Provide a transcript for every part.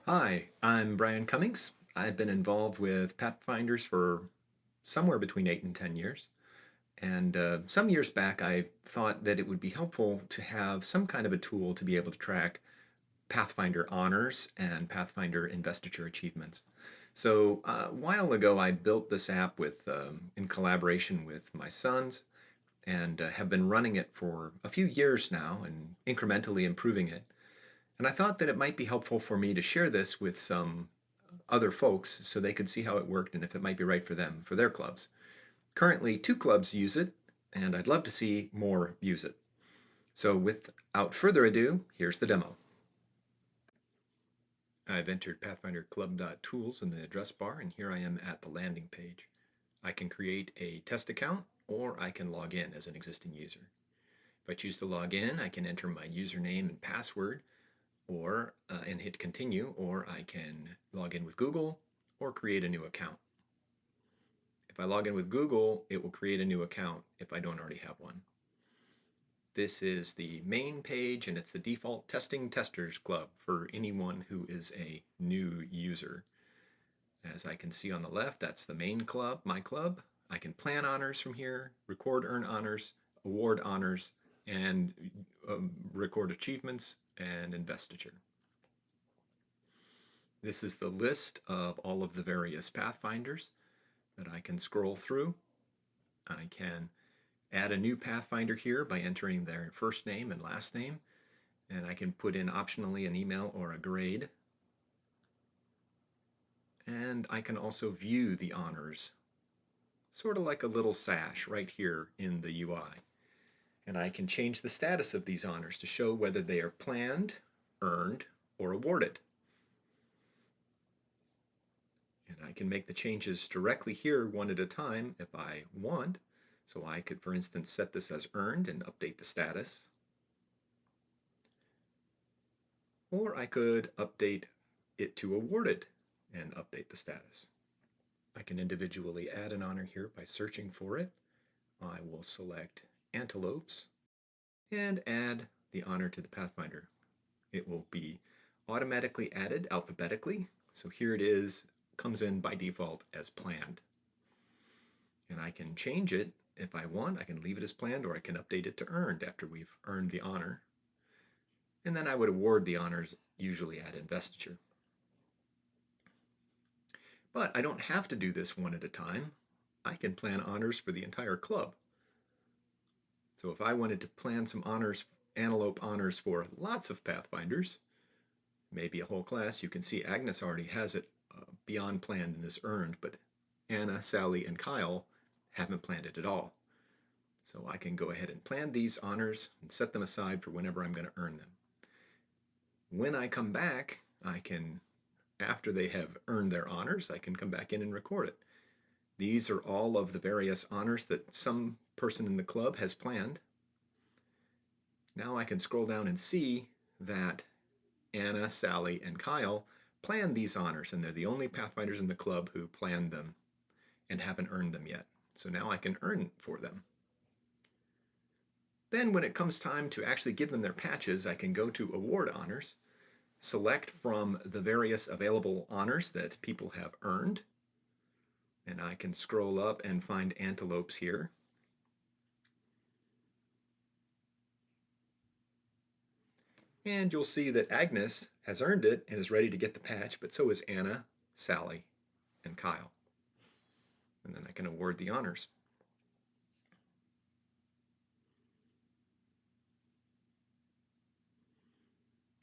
Hi, I'm Brian Cummings. I've been involved with Pathfinders for somewhere between 8 and 10 years. And some years back, I thought that it would be helpful to have some kind of a tool to be able to track Pathfinder honors and Pathfinder investiture achievements. So a while ago, I built this app in collaboration with my sons and have been running it for a few years now and incrementally improving it. And I thought that it might be helpful for me to share this with some other folks so they could see how it worked and if it might be right for them for their clubs. Currently, two clubs use it, and I'd love to see more use it. So, without further ado, here's the demo. I've entered Pathfinder Club.tools in the address bar, and here I am at the landing page. I can create a test account, or I can log in as an existing user. If I choose to log in, I can enter my username and password, or and hit continue, or I can log in with Google or create a new account. If I log in with Google, it will create a new account if I don't already have one. This is the main page, and it's the default Testing Testers Club for anyone who is a new user. As I can see on the left, that's the main club, my club. I can plan honors from here, record earn honors, award honors, and record achievements and investiture. This is the list of all of the various Pathfinders that I can scroll through. I can add a new Pathfinder here by entering their first name and last name, and I can put in optionally an email or a grade. And I can also view the honors, sort of like a little sash right here in the UI. And I can change the status of these honors to show whether they are planned, earned, or awarded. And I can make the changes directly here one at a time if I want. So I could, for instance, set this as earned and update the status. Or I could update it to awarded and update the status. I can individually add an honor here by searching for it. I will select antelopes and add the honor to the Pathfinder. It will be automatically added alphabetically. So here it is, comes in by default as planned. And I can change it if I want. I can leave it as planned, or I can update it to earned after we've earned the honor. And then I would award the honors usually at investiture. But I don't have to do this one at a time. I can plan honors for the entire club. So if I wanted to plan some honors, antelope honors for lots of Pathfinders, maybe a whole class, you can see Agnes already has it beyond planned and is earned, but Anna, Sally, and Kyle haven't planned it at all. So I can go ahead and plan these honors and set them aside for whenever I'm going to earn them. When I come back, after they have earned their honors, I can come back in and record it. These are all of the various honors that some person in the club has planned. Now I can scroll down and see that Anna, Sally, and Kyle planned these honors, and they're the only Pathfinders in the club who planned them and haven't earned them yet. So now I can earn for them. Then when it comes time to actually give them their patches, I can go to Award Honors, select from the various available honors that people have earned, and I can scroll up and find antelopes here. And you'll see that Agnes has earned it and is ready to get the patch, but so is Anna, Sally, and Kyle. And then I can award the honors.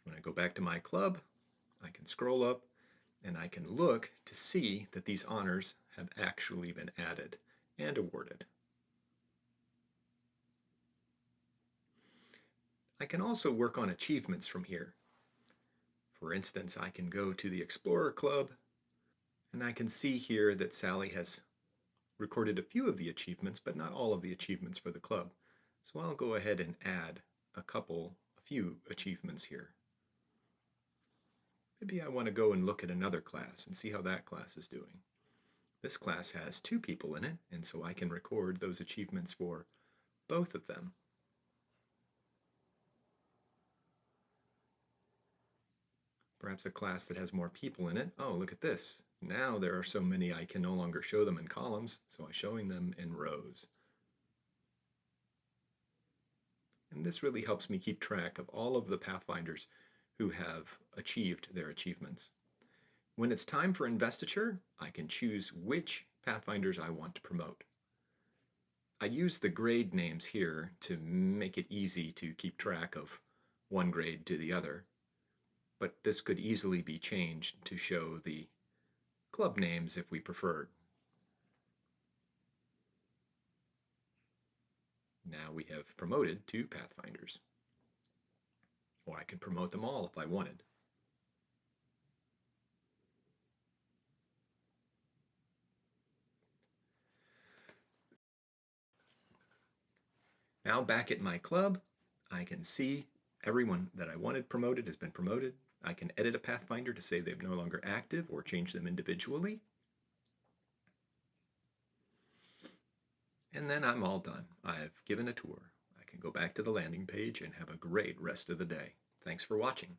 When I go back to my club, I can scroll up and I can look to see that these honors have actually been added and awarded. I can also work on achievements from here. For instance, I can go to the Explorer Club and I can see here that Sally has recorded a few of the achievements, but not all of the achievements for the club. So I'll go ahead and add a few achievements here. Maybe I want to go and look at another class and see how that class is doing. This class has two people in it, and so I can record those achievements for both of them. Perhaps a class that has more people in it. Oh, look at this. Now there are so many I can no longer show them in columns, so I'm showing them in rows. And this really helps me keep track of all of the Pathfinders who have achieved their achievements. When it's time for investiture, I can choose which Pathfinders I want to promote. I use the grade names here to make it easy to keep track of one grade to the other, but this could easily be changed to show the club names if we preferred. Now we have promoted 2 Pathfinders. Or I can promote them all if I wanted. Now back at my club, I can see everyone that I wanted promoted has been promoted. I can edit a Pathfinder to say they're no longer active or change them individually. And then I'm all done. I've given a tour. I can go back to the landing page and have a great rest of the day. Thanks for watching.